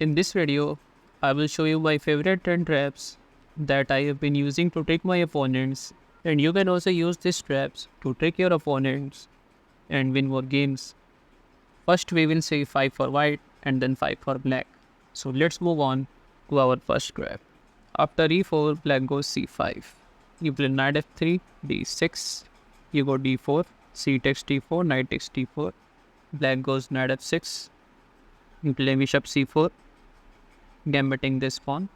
In this video, I will show you my favorite 10 traps that I have been using to trick my opponents, and you can also use these traps to trick your opponents and win more games. First we will say 5 for white and then 5 for black. So let's move on to our first trap. After e4, black goes c5. You play knight f3, d6. You go d4, c takes d4, knight takes d4. Black goes knight f6. You play bishop c4, gambiting this pawn.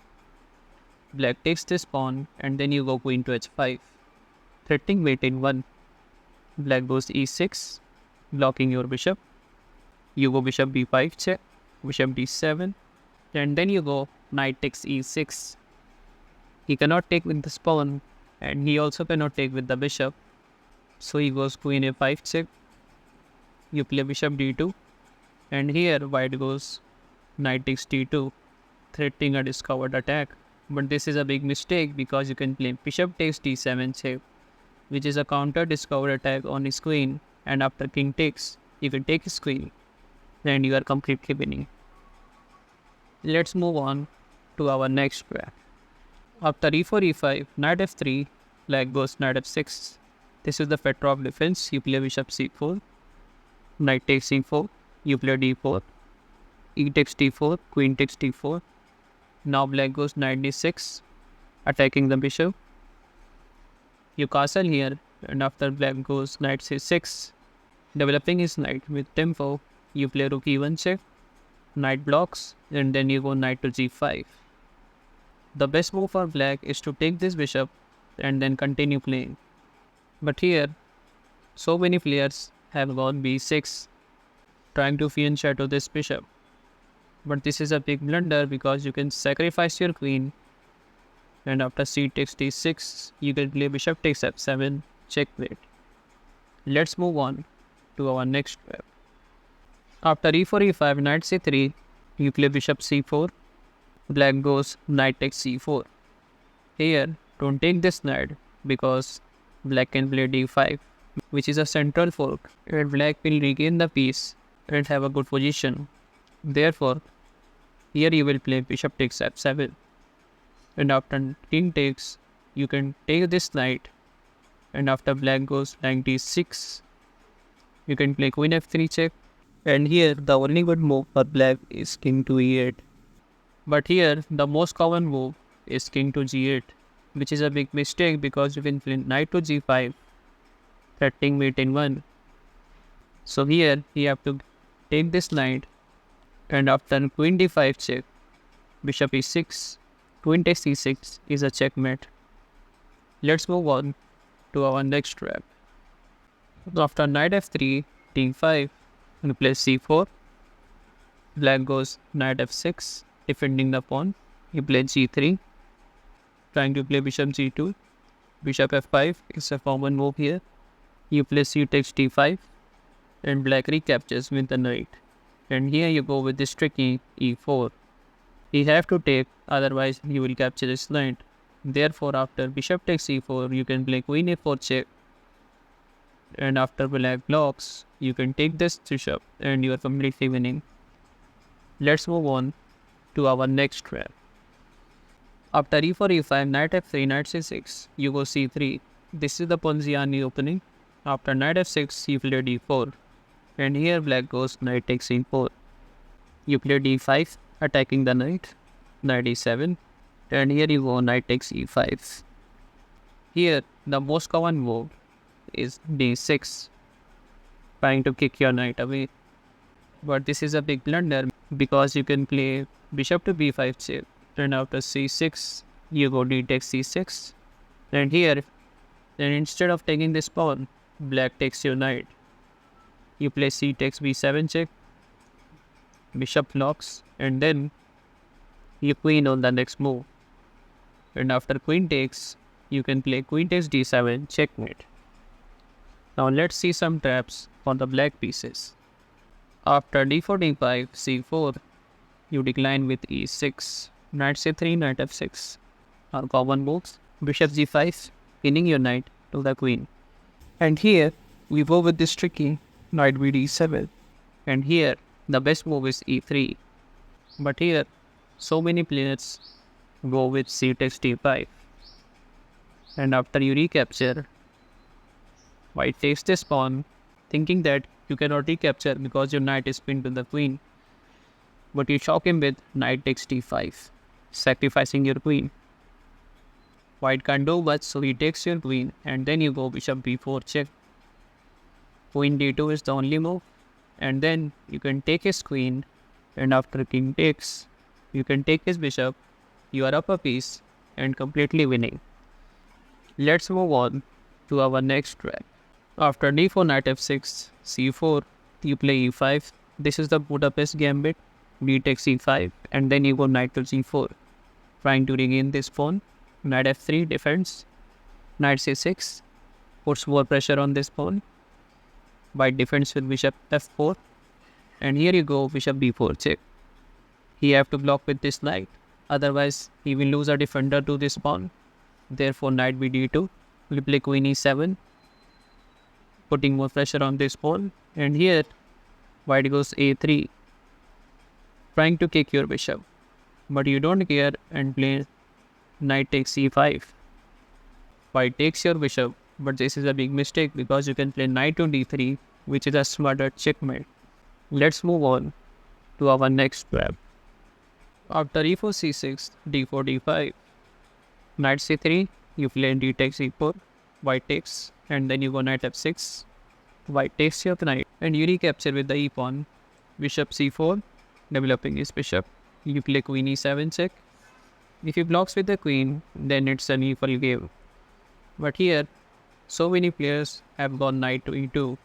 Black takes this pawn and then you go queen to h5, threatening mate in 1. Black goes e6, blocking your bishop. You go bishop b5 check, bishop d7, and then you go knight takes e6. He cannot take with this pawn and he also cannot take with the bishop. So he goes queen a5 check. You play bishop d2, and here white goes knight takes d2, threatening a discovered attack. But this is a big mistake because you can play bishop takes d7 check, which is a counter discovered attack on his queen, and after king takes, you can take his queen and you are completely winning. Let's move on to our next trap. After e4 e5, knight f3, black goes knight f6. This is the Petrov defense. You play bishop c4, knight takes e4, you play d4, e takes d4, queen takes d4. Now black goes knight d6, attacking the bishop. You castle here, and after black goes knight c6, developing his knight with tempo. You play rook e1 check, knight blocks, and then you go knight to g5. The best move for black is to take this bishop and then continue playing. But here, so many players have gone b6, trying to fiancé shadow this bishop. But this is a big blunder because you can sacrifice your queen, and after c takes d6, you can play bishop takes f7, checkmate. Let's move on to our next trap. After e4 e5, knight c3, you play bishop c4, black goes knight takes c4. Here, don't take this knight because black can play d5, which is a central fork, and black will regain the piece and have a good position. Therefore, here you will play bishop takes f7, and after king takes, you can take this knight, and after black goes knight d6, you can play queen f3 check, and here the only good move for black is king to e8. But here the most common move is king to g8, which is a big mistake because you can play knight to g5, threatening mate in 1. So here you have to take this knight, and after queen d5 check, bishop e6, queen takes e6 is a checkmate. Let's move on to our next trap. After knight f3, d5, you play c4, black goes knight f6, defending the pawn. You play g3, trying to play bishop g2, bishop f5 is a common move here. You play c takes d5, and black recaptures with the knight. And here you go with this tricky e4. You have to take, otherwise you will capture this knight. Therefore, after bishop takes e4, you can play queen a4 check. And after black blocks, you can take this bishop and you are completely winning. Let's move on to our next trap. After e4 e5, knight f3, knight c6, you go c3. This is the Ponziani opening. After knight f6, you play d4. And here black goes knight takes e4. You play d5, attacking the knight, knight e7, and here you go knight takes e5. Here the most common move is d6, trying to kick your knight away. But this is a big blunder because you can play bishop to b5 check, and after c6, you go d takes c6. And here, then instead of taking this pawn, black takes your knight. You play c takes b7 check, bishop blocks, and then you queen on the next move. And after queen takes, you can play queen takes d7, checkmate. Now let's see some traps for the black pieces. After d4 d5, c4, you decline with e6, knight c3, knight f6 are common moves. Bishop g5, pinning your knight to the queen. And here we go with this tricky knight b d7, and here the best move is e3. But here, so many players go with c takes d5. And after you recapture, white takes this pawn, thinking that you cannot recapture because your knight is pinned to the queen. But you shock him with knight takes d5, sacrificing your queen. White can't do much, so he takes your queen, and then you go bishop b4 check. Queen d2 is the only move, and then you can take his queen, and after king takes, you can take his bishop. You are up a piece and completely winning. Let's move on to our next trap. After d4 knight f6, c4, you play e5. This is the Budapest gambit. D takes e5, and then you go knight to g4, trying to regain this pawn. Knight f3 defends. Knight c6 puts more pressure on this pawn. White defends with bishop f4, and here you go bishop b4 check. He have to block with this knight, otherwise he will lose a defender to this pawn. Therefore knight bd2. We play queen e7, putting more pressure on this pawn, and here white goes a3, trying to kick your bishop, but you don't care and play knight takes c5. White takes your bishop, but this is a big mistake because you can play knight to d3, which is a smarter checkmate. Let's move on to our next trap. After e4 c6, d4 d5, knight c3, you play d takes e4, white takes, and then you go knight f6. White takes your knight, and you recapture with the e pawn. Bishop c4, developing his bishop. You play queen e7 check. If he blocks with the queen, then it's an equal game. But here, so many players have gone knight to e2,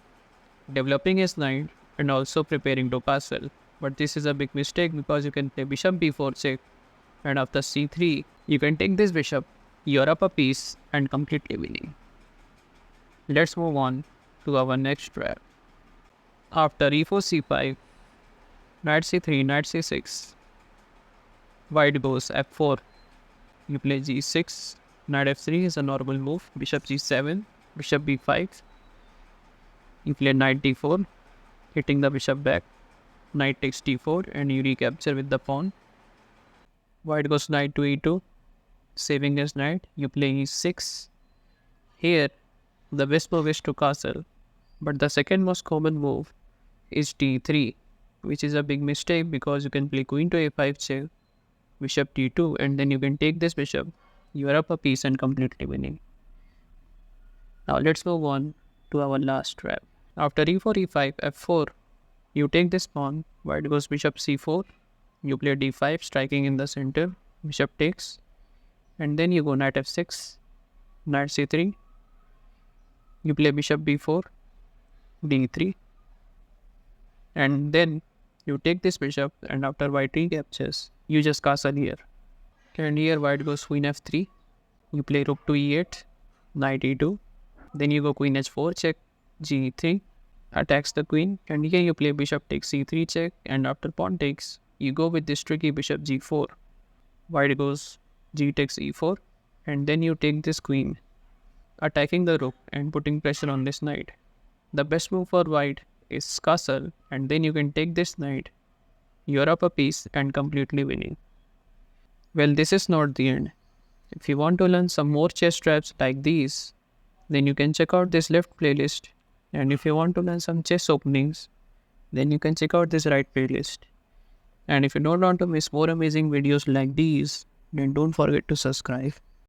developing his knight and also preparing to castle. But this is a big mistake because you can play bishop b4 check, and after c3, you can take this bishop. You're up a piece and completely winning. Let's move on to our next trap. After e4 c5, knight c3, knight c6, white goes f4. You play g6, knight f3 is a normal move, bishop g7, bishop b5. You play knight d4, hitting the bishop back. Knight takes d4, and you recapture with the pawn. White goes knight to e2, saving his knight. You play e6. Here, the best move is to castle, but the second most common move is d3, which is a big mistake because you can play queen to a5 check, bishop d2, and then you can take this bishop. You are up a piece and completely winning. Now let's move on to our last trap. After e4 e5 f4, you take this pawn. White goes bishop c4. You play d5, striking in the center. Bishop takes, and then you go knight f6, knight c3. You play bishop b4, d3, and then you take this bishop, and after white recaptures, you just castle here. And here white goes queen f3. You play rook to e8, knight e2. Then you go queen h4 check, g3, attacks the queen, and here you play bishop takes c3 check, and after pawn takes, you go with this tricky bishop g4. White goes g takes e4, and then you take this queen, attacking the rook and putting pressure on this knight. The best move for white is castle, and then you can take this knight. You're up a piece and completely winning. Well, this is not the end. If you want to learn some more chess traps like these, then you can check out this left playlist. And if you want to learn some chess openings, then you can check out this right playlist. And if you don't want to miss more amazing videos like these, then don't forget to subscribe.